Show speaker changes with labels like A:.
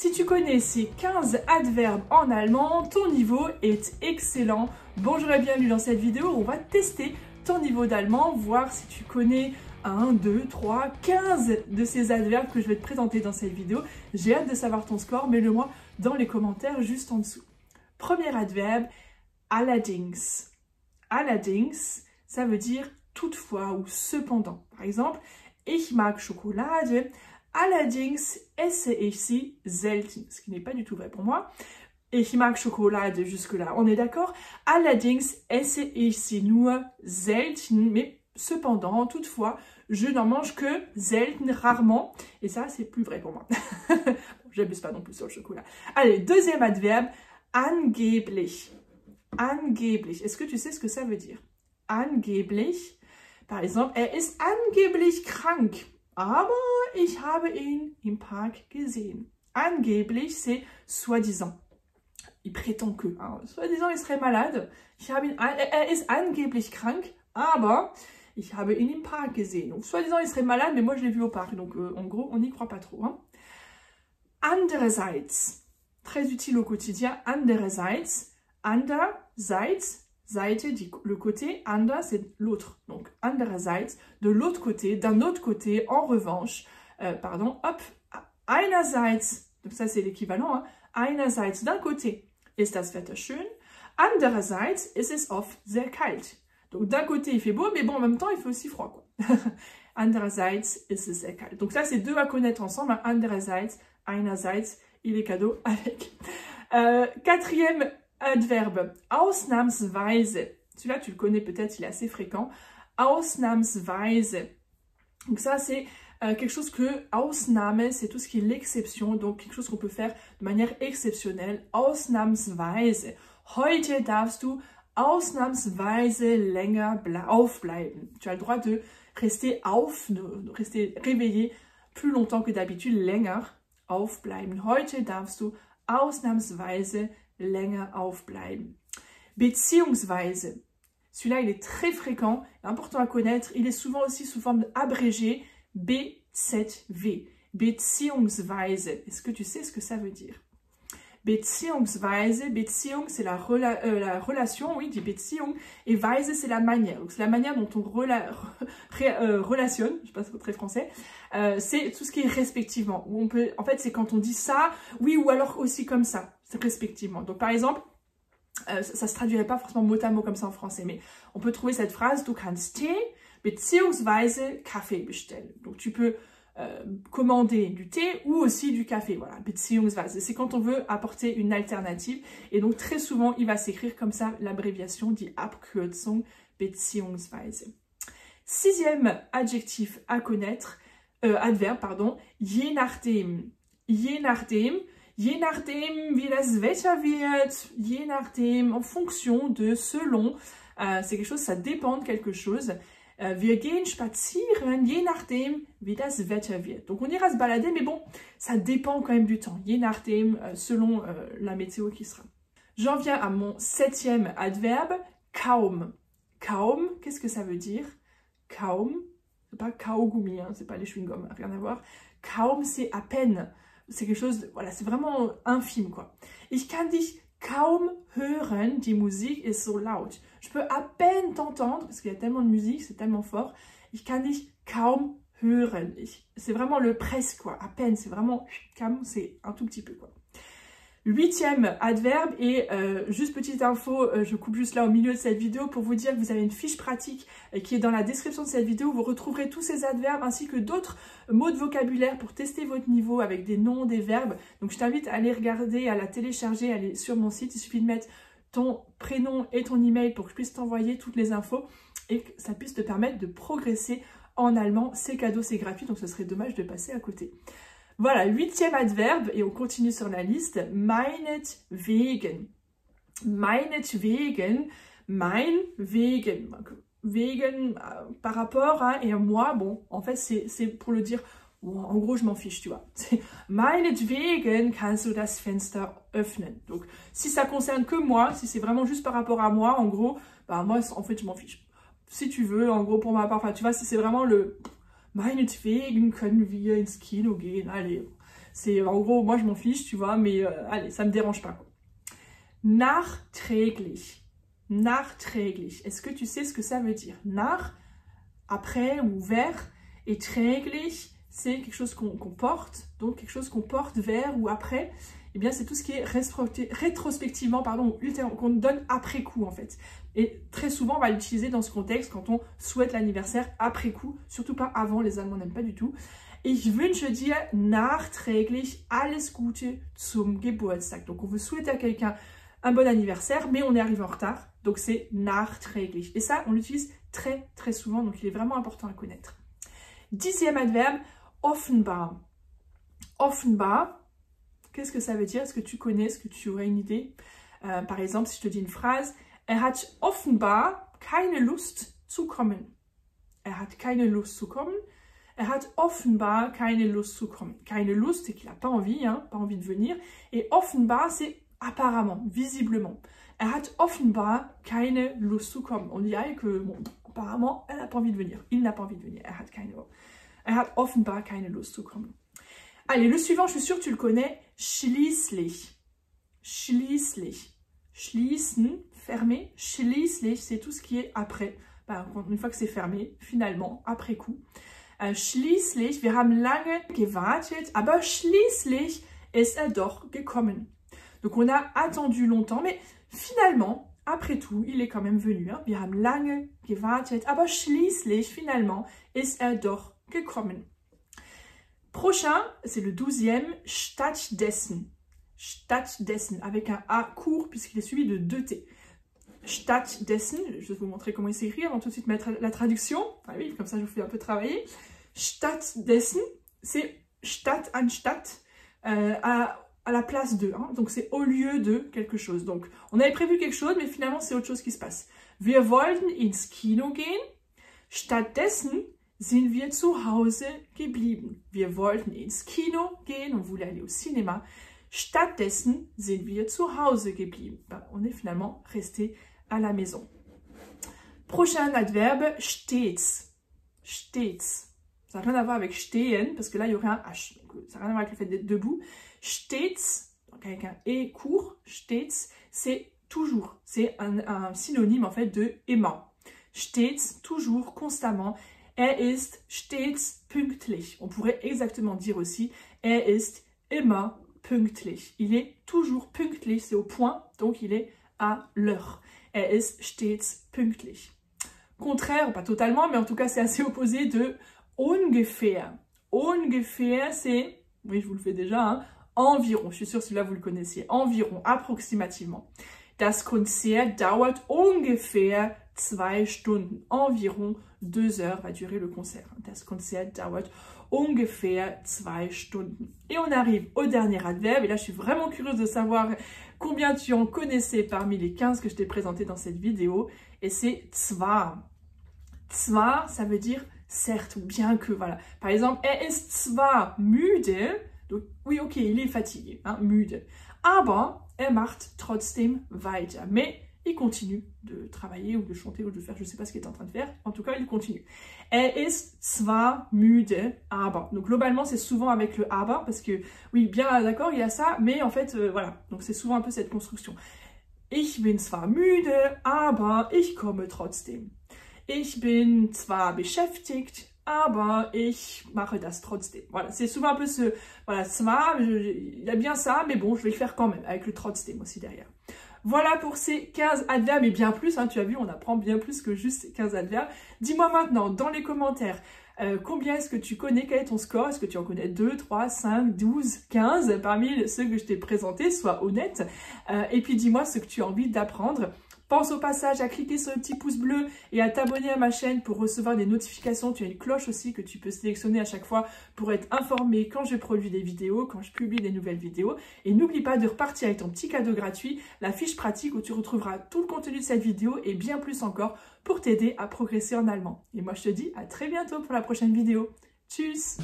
A: Si tu connais ces 15 adverbes en allemand, ton niveau est excellent. Bonjour et bienvenue dans cette vidéo où on va tester ton niveau d'allemand, voir si tu connais 1, 2, 3, 15 de ces adverbes que je vais te présenter dans cette vidéo. J'ai hâte de savoir ton score, mets-le-moi dans les commentaires juste en dessous. Premier adverbe, allerdings. Allerdings, ça veut dire toutefois ou cependant. Par exemple, ich mag Schokolade, allerdings esse ich sie selten. Ce qui n'est pas du tout vrai pour moi. Ich mag Schokolade, jusque-là, on est d'accord. Allerdings esse ich sie nur selten. Mais cependant, toutefois, je n'en mange que selten, rarement. Et ça, c'est plus vrai pour moi. J'abuse pas non plus sur le chocolat. Allez, deuxième adverbe, angeblich. Angeblich. Est-ce que tu sais ce que ça veut dire? Angeblich. Par exemple, er ist angeblich krank. Aber ich habe ihn im Park gesehen. Angeblich, c'est soi-disant. Il prétend que. Hein, soi-disant, il serait malade. Er ist angeblich krank, aber ich habe ihn im Park gesehen. Donc, soi-disant, il serait malade, mais moi, je l'ai vu au parc. Donc, en gros, on n'y croit pas trop. Hein. Andererseits. Très utile au quotidien. Andererseits. Andererseits. Seite, le côté, ander, c'est l'autre. Donc, andererseits, de l'autre côté, d'un autre côté, en revanche, hop, einerseits, donc ça c'est l'équivalent, hein, einerseits, d'un côté, ist das Wetter schön, andererseits ist es oft sehr kalt. Donc, d'un côté, il fait beau, mais bon, en même temps, il fait aussi froid, quoi. Andererseits ist es sehr kalt. Donc, ça, c'est deux à connaître ensemble, hein, andererseits, einerseits, il est cadeau avec. Quatrième adverbe, ausnahmsweise. Celui-là, tu le connais peut-être, il est assez fréquent. Ausnahmsweise. Donc ça, c'est quelque chose que, Ausnahme, c'est tout ce qui est l'exception, donc quelque chose qu'on peut faire de manière exceptionnelle. Ausnahmsweise. Heute darfst du ausnahmsweise länger aufbleiben. Tu as le droit de rester rester réveillé plus longtemps que d'habitude, länger aufbleiben. Heute darfst du ausnahmsweise länger aufbleiben. Beziehungsweise. Celui-là, il est très fréquent, important à connaître. Il est souvent aussi sous forme abrégée BZW. Beziehungsweise. Est-ce que tu sais ce que ça veut dire? Beziehungsweise. Beziehung, c'est la relation, oui, die Beziehung. Et Weise, c'est la manière. Donc, c'est la manière dont on relationne. Je ne sais pas si c'est très français. C'est tout ce qui est respectivement. Où on peut, en fait, c'est quand on dit ça, oui, ou alors aussi comme ça. Respectivement. Donc par exemple, ça se traduirait pas forcément mot à mot comme ça en français, mais on peut trouver cette phrase, du kannst Tee beziehungsweise Kaffee bestellen. Donc tu peux commander du thé ou aussi du café, voilà, beziehungsweise. C'est quand on veut apporter une alternative, et donc très souvent il va s'écrire comme ça l'abréviation, die Abkürzung beziehungsweise. Sixième adjectif à connaître, adverbe, pardon, je nachdem. Je nachdem. Je nachdem, wie das Wetter wird, je nachdem, en fonction de, selon, c'est quelque chose, ça dépend de quelque chose. Wir gehen spazieren, je nachdem, wie das Wetter wird. Donc on ira se balader, mais bon, ça dépend quand même du temps. Je nachdem, selon la météo qui sera. J'en viens à mon septième adverbe, kaum. Kaum, qu'est-ce que ça veut dire? Kaum, c'est pas Kaugummi, hein, c'est pas les chewing-gums, rien à voir. Kaum, c'est à peine. C'est quelque chose, voilà, c'est vraiment infime, quoi. Ich kann dich kaum hören, die Musik ist so laut. Je peux à peine t'entendre, parce qu'il y a tellement de musique, c'est tellement fort. Ich kann dich kaum hören. C'est vraiment le presque, quoi, à peine, c'est vraiment, kaum, c'est un tout petit peu, quoi. Huitième adverbe, et juste petite info, je coupe juste là au milieu de cette vidéo pour vous dire que vous avez une fiche pratique qui est dans la description de cette vidéo. Vous retrouverez tous ces adverbes ainsi que d'autres mots de vocabulaire pour tester votre niveau avec des noms, des verbes. Donc je t'invite à aller regarder, à la télécharger, à aller sur mon site. Il suffit de mettre ton prénom et ton email pour que je puisse t'envoyer toutes les infos et que ça puisse te permettre de progresser en allemand. C'est cadeau, c'est gratuit, donc ce serait dommage de passer à côté. Voilà, huitième adverbe, et on continue sur la liste, meinetwegen. Meinetwegen, meinetwegen, wegen, par rapport à, et moi, bon, en fait, c'est pour le dire, bon, en gros, je m'en fiche, tu vois. Meinetwegen kannst du das Fenster öffnen. Donc, si ça concerne que moi, si c'est vraiment juste par rapport à moi, en gros, bah, moi, en fait, je m'en fiche. Si tu veux, en gros, pour ma part, enfin, tu vois, si c'est vraiment le... Meinetwegen können wir ins Kino gehen. Allez, C'est en gros, moi je m'en fiche, tu vois, mais allez, ça me dérange pas. Nachträglich. Nachträglich. Est-ce que tu sais ce que ça veut dire? Nach, après ou vers, et träglich, c'est quelque chose qu'on porte, donc quelque chose qu'on porte vers ou après. Eh bien, c'est tout ce qui est rétrospectivement, pardon, ou qu'on donne après coup, en fait. Et très souvent, on va l'utiliser dans ce contexte quand on souhaite l'anniversaire après coup, surtout pas avant, les Allemands n'aiment pas du tout. Ich wünsche dir nachträglich alles Gute zum Geburtstag. Donc, on veut souhaiter à quelqu'un un bon anniversaire, mais on est arrivé en retard, donc c'est nachträglich. Et ça, on l'utilise très, très souvent, donc il est vraiment important à connaître. 10e adverbe, offenbar. Offenbar, qu'est-ce que ça veut dire? Est-ce que tu connais? Est-ce que tu aurais une idée? Par exemple, si je te dis une phrase, hat offenbar keine Lust zu kommen. Hat keine Lust zu kommen. Hat offenbar keine Lust zu kommen. Keine Lust, c'est qu'il n'a pas envie, hein, pas envie de venir. Et offenbar, c'est apparemment, visiblement. Hat offenbar keine Lust zu kommen. On dirait que, bon, apparemment, elle n'a pas envie de venir. Il n'a pas envie de venir. Hat offenbar keine Lust zu kommen. Allez, le suivant, je suis sûre que tu le connais. Schließlich. Schließlich. Schließen, fermer. Schließlich, c'est tout ce qui est après. Ben, une fois que c'est fermé, finalement, après coup. Schließlich, wir haben lange gewartet, aber schließlich ist doch gekommen. Donc on a attendu longtemps, mais finalement, après tout, il est quand même venu. Hein. Wir haben lange gewartet, aber schließlich, finalement, ist doch gekommen. Prochain, c'est le 12e, stattdessen. Stattdessen, avec un A court, puisqu'il est suivi de 2 T. Stattdessen, je vais vous montrer comment il s'écrit avant tout de suite mettre la traduction. Ah oui, comme ça je vous fais un peu travailler. Stattdessen, c'est statt anstatt, à la place de. Hein. Donc c'est au lieu de quelque chose. Donc on avait prévu quelque chose, mais finalement c'est autre chose qui se passe. Wir wollten ins Kino gehen. Stattdessen sind wir zu Hause geblieben. Wir wollten ins Kino gehen. On voulait aller au cinéma. Stattdessen sind wir zu Hause geblieben. Ben, on est finalement resté à la maison. Prochain adverbe, stets. Stets. Ça n'a rien à voir avec stehen, parce que là, il y aurait un H. Donc, ça n'a rien à voir avec le fait d'être debout. Stets, donc avec un E court, stets, c'est toujours. C'est un synonyme, en fait, de immer. Stets, toujours, constamment. Ist stets pünktlich. On pourrait exactement dire aussi, ist immer pünktlich. Il est toujours pünktlich, c'est au point, donc il est à l'heure. Ist stets pünktlich. Contraire, pas totalement, mais en tout cas c'est assez opposé de ungefähr. Ungefähr, c'est, oui je vous le fais déjà, hein, environ, je suis sûre que celui-là vous le connaissiez, environ, approximativement. Das Konzert dauert ungefähr 2 Stunden. Environ 2 heures va durer le concert. Das Konzert dauert ungefähr 2 Stunden. Et on arrive au dernier adverbe. Et là, je suis vraiment curieuse de savoir combien tu en connaissais parmi les 15 que je t'ai présentés dans cette vidéo. Et c'est zwar. Zwar, ça veut dire certes ou bien que, voilà. Par exemple, ist zwar müde. Donc, oui, ok, il est fatigué, hein, müde. Aber macht trotzdem weiter. Mais il continue de travailler ou de chanter ou de faire, je ne sais pas ce qu'il est en train de faire. En tout cas, il continue. Ist zwar müde, aber. Donc, globalement, c'est souvent avec le aber, parce que, oui, bien d'accord, il y a ça, mais en fait, voilà. Donc, c'est souvent un peu cette construction. Ich bin zwar müde, aber ich komme trotzdem. Ich bin zwar beschäftigt, aber ich mache das trotzdem. Voilà, c'est souvent un peu ce, voilà, zwar, il y a bien ça, mais bon, je vais le faire quand même, avec le trotzdem aussi derrière. Voilà pour ces 15 adverbes et bien plus, hein, tu as vu, on apprend bien plus que juste ces 15 adverbes. Dis-moi maintenant dans les commentaires, combien est-ce que tu connais, quel est ton score? Est-ce que tu en connais 2, 3, 5, 12, 15 parmi ceux que je t'ai présentés? Sois honnête. Et puis dis-moi ce que tu as envie d'apprendre. Pense au passage à cliquer sur le petit pouce bleu et à t'abonner à ma chaîne pour recevoir des notifications. Tu as une cloche aussi que tu peux sélectionner à chaque fois pour être informé quand je produis des vidéos, quand je publie des nouvelles vidéos. Et n'oublie pas de repartir avec ton petit cadeau gratuit, la fiche pratique où tu retrouveras tout le contenu de cette vidéo et bien plus encore pour t'aider à progresser en allemand. Et moi je te dis à très bientôt pour la prochaine vidéo. Tchuss!